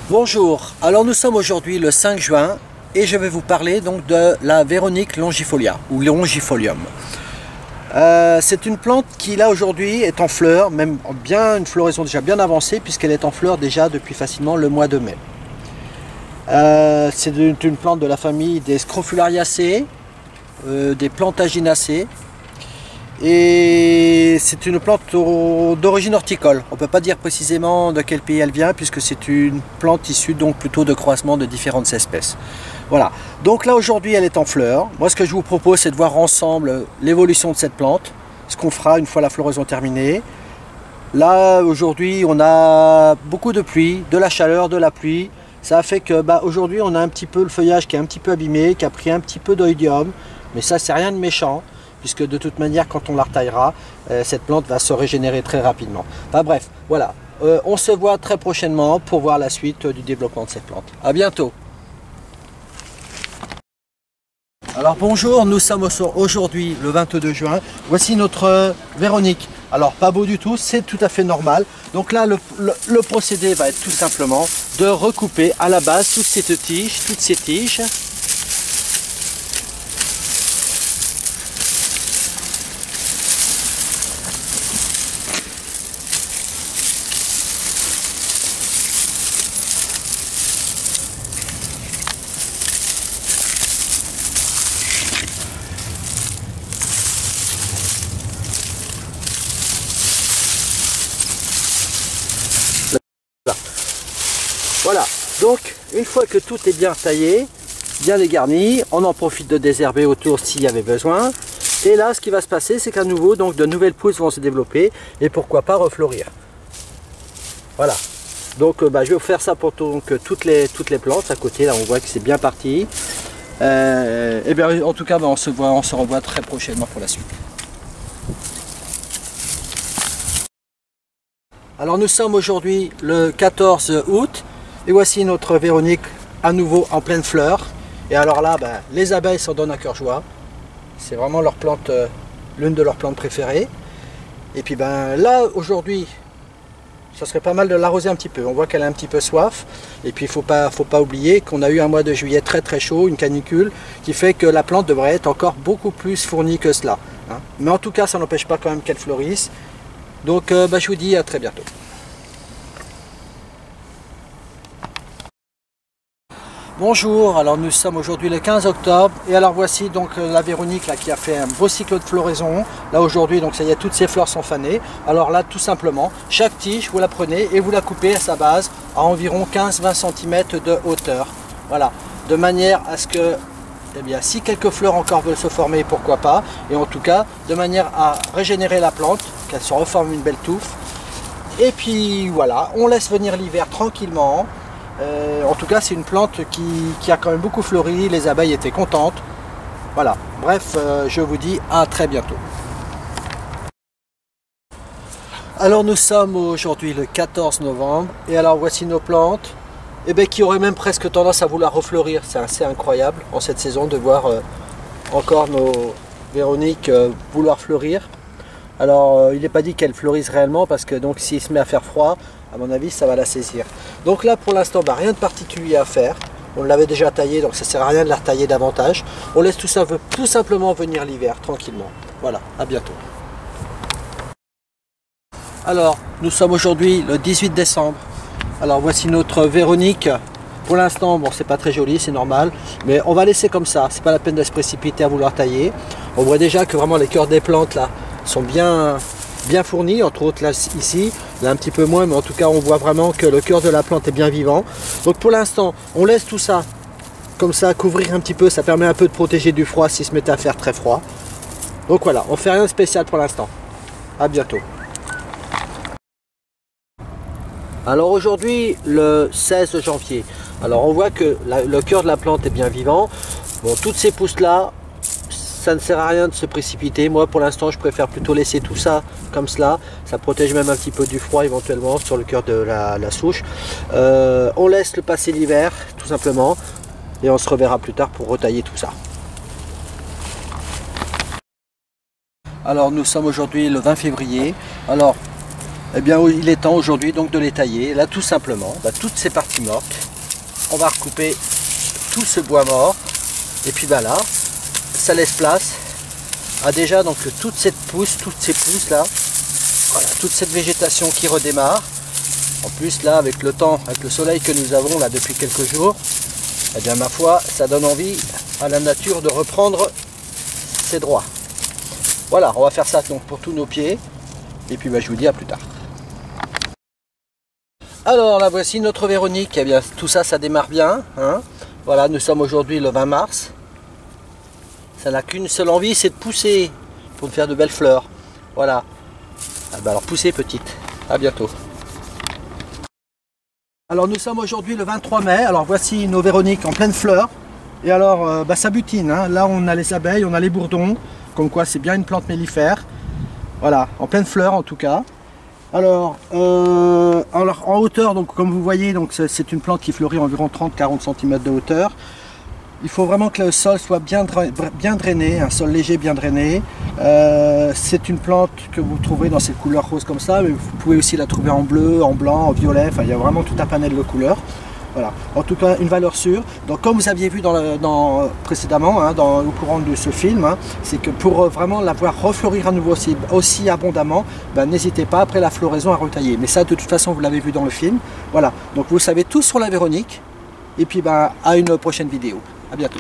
Bonjour, alors nous sommes aujourd'hui le 5 juin et je vais vous parler donc de la Véronique longifolia ou longifolium. C'est une plante qui là aujourd'hui est en fleurs, même bien une floraison déjà bien avancée puisqu'elle est en fleurs déjà depuis facilement le mois de mai. C'est une plante de la famille des Scrofulariaceae, des Plantaginacées. Et c'est une plante d'origine horticole. On ne peut pas dire précisément de quel pays elle vient puisque c'est une plante issue donc plutôt de croisement de différentes espèces. Voilà, donc là aujourd'hui elle est en fleurs. Moi ce que je vous propose c'est de voir ensemble l'évolution de cette plante, ce qu'on fera une fois la floraison terminée. Là aujourd'hui on a beaucoup de pluie, de la chaleur, de la pluie. Ça a fait que aujourd'hui on a un petit peu le feuillage qui est un petit peu abîmé, qui a pris un petit peu d'oïdium. Mais ça c'est rien de méchant, puisque de toute manière quand on la retaillera, cette plante va se régénérer très rapidement. Enfin bref, voilà, on se voit très prochainement pour voir la suite du développement de cette plante. À bientôt. Alors bonjour, nous sommes aujourd'hui le 22 juin, voici notre Véronique. Alors pas beau du tout, c'est tout à fait normal. Donc là le procédé va être tout simplement de recouper à la base toutes ces tiges. Voilà, donc une fois que tout est bien taillé, bien dégarni, on en profite de désherber autour s'il y avait besoin. Et là, ce qui va se passer, c'est qu'à nouveau, donc de nouvelles pousses vont se développer et pourquoi pas refleurir. Voilà, donc je vais vous faire ça pour toutes les plantes à côté. Là, on voit que c'est bien parti. Et bien, en tout cas, on se revoit très prochainement pour la suite. Alors nous sommes aujourd'hui le 14 août. Et voici notre Véronique à nouveau en pleine fleur. Et alors là, les abeilles s'en donnent à cœur joie. C'est vraiment leur plante, l'une de leurs plantes préférées. Et puis là, aujourd'hui, ça serait pas mal de l'arroser un petit peu. On voit qu'elle a un petit peu soif. Et puis il faut pas oublier qu'on a eu un mois de juillet très très chaud, une canicule, qui fait que la plante devrait être encore beaucoup plus fournie que cela. Hein. Mais en tout cas, ça n'empêche pas quand même qu'elle fleurisse. Donc je vous dis à très bientôt. Bonjour, alors nous sommes aujourd'hui le 15 octobre et alors voici donc la Véronique là, qui a fait un beau cycle de floraison. Là aujourd'hui, donc ça y est, toutes ses fleurs sont fanées. Alors là tout simplement, chaque tige vous la prenez et vous la coupez à sa base à environ 15-20 cm de hauteur. Voilà, de manière à ce que, eh bien, si quelques fleurs encore veulent se former, pourquoi pas. Et en tout cas, de manière à régénérer la plante, qu'elle se reforme une belle touffe. Et puis voilà, on laisse venir l'hiver tranquillement. En tout cas c'est une plante qui a quand même beaucoup fleuri, les abeilles étaient contentes. Voilà, bref, je vous dis à très bientôt. Alors nous sommes aujourd'hui le 14 novembre et alors voici nos plantes qui auraient même presque tendance à vouloir refleurir. C'est assez incroyable en cette saison de voir encore nos Véroniques vouloir fleurir. Alors il n'est pas dit qu'elle fleurisse réellement parce que donc s'il se met à faire froid, à mon avis ça va la saisir. Donc là pour l'instant rien de particulier à faire. On l'avait déjà taillé donc ça ne sert à rien de la retailler davantage. On laisse tout simplement venir l'hiver tranquillement. Voilà, à bientôt. Alors nous sommes aujourd'hui le 18 décembre. Alors voici notre Véronique. Pour l'instant bon c'est pas très joli, c'est normal. Mais on va laisser comme ça, c'est pas la peine de se précipiter à vouloir tailler. On voit déjà que vraiment les cœurs des plantes là sont bien fournis, entre autres là ici, là un petit peu moins, mais en tout cas on voit vraiment que le cœur de la plante est bien vivant. Donc pour l'instant on laisse tout ça comme ça couvrir un petit peu, ça permet un peu de protéger du froid s'il se mettait à faire très froid. Donc voilà, on fait rien de spécial pour l'instant. À bientôt. Alors aujourd'hui le 16 janvier, alors on voit que le cœur de la plante est bien vivant. Bon, toutes ces pousses là, ça ne sert à rien de se précipiter. Moi pour l'instant je préfère plutôt laisser tout ça comme cela. Ça protège même un petit peu du froid éventuellement sur le cœur de la souche. On laisse le passer l'hiver tout simplement. et on se reverra plus tard pour retailler tout ça. Alors nous sommes aujourd'hui le 20 février. Alors eh bien il est temps aujourd'hui donc de les tailler. Là tout simplement, toutes ces parties mortes, on va recouper tout ce bois mort. Et puis là, ça laisse place à déjà donc toutes ces pousses là, voilà, toute cette végétation qui redémarre. En plus là avec le temps, avec le soleil que nous avons là depuis quelques jours, eh bien ma foi, ça donne envie à la nature de reprendre ses droits. Voilà, on va faire ça donc pour tous nos pieds. Et puis je vous dis à plus tard. Alors là voici notre Véronique. Eh bien tout ça, ça démarre bien. Hein. Voilà, nous sommes aujourd'hui le 20 mars. Ça n'a qu'une seule envie, c'est de pousser pour me faire de belles fleurs. Voilà. Alors poussez petite. À bientôt. Alors nous sommes aujourd'hui le 23 mai. Alors voici nos Véroniques en pleine fleur. Et alors ça butine. Hein. Là on a les abeilles, on a les bourdons. Comme quoi c'est bien une plante mellifère. Voilà, en pleine fleur en tout cas. Alors en hauteur, donc comme vous voyez, c'est une plante qui fleurit environ 30-40 cm de hauteur. Il faut vraiment que le sol soit bien drainé, un sol léger bien drainé. C'est une plante que vous trouverez dans ces couleurs roses comme ça, mais vous pouvez aussi la trouver en bleu, en blanc, en violet, enfin il y a vraiment tout un panel de couleurs. Voilà. En tout cas, une valeur sûre. Donc, comme vous aviez vu précédemment, hein, au courant de ce film, hein, c'est que pour vraiment la voir refleurir à nouveau aussi abondamment, n'hésitez pas après la floraison à retailler. Mais ça, de toute façon, vous l'avez vu dans le film. Voilà. Donc, vous savez tout sur la Véronique. Et puis, à une prochaine vidéo. À bientôt.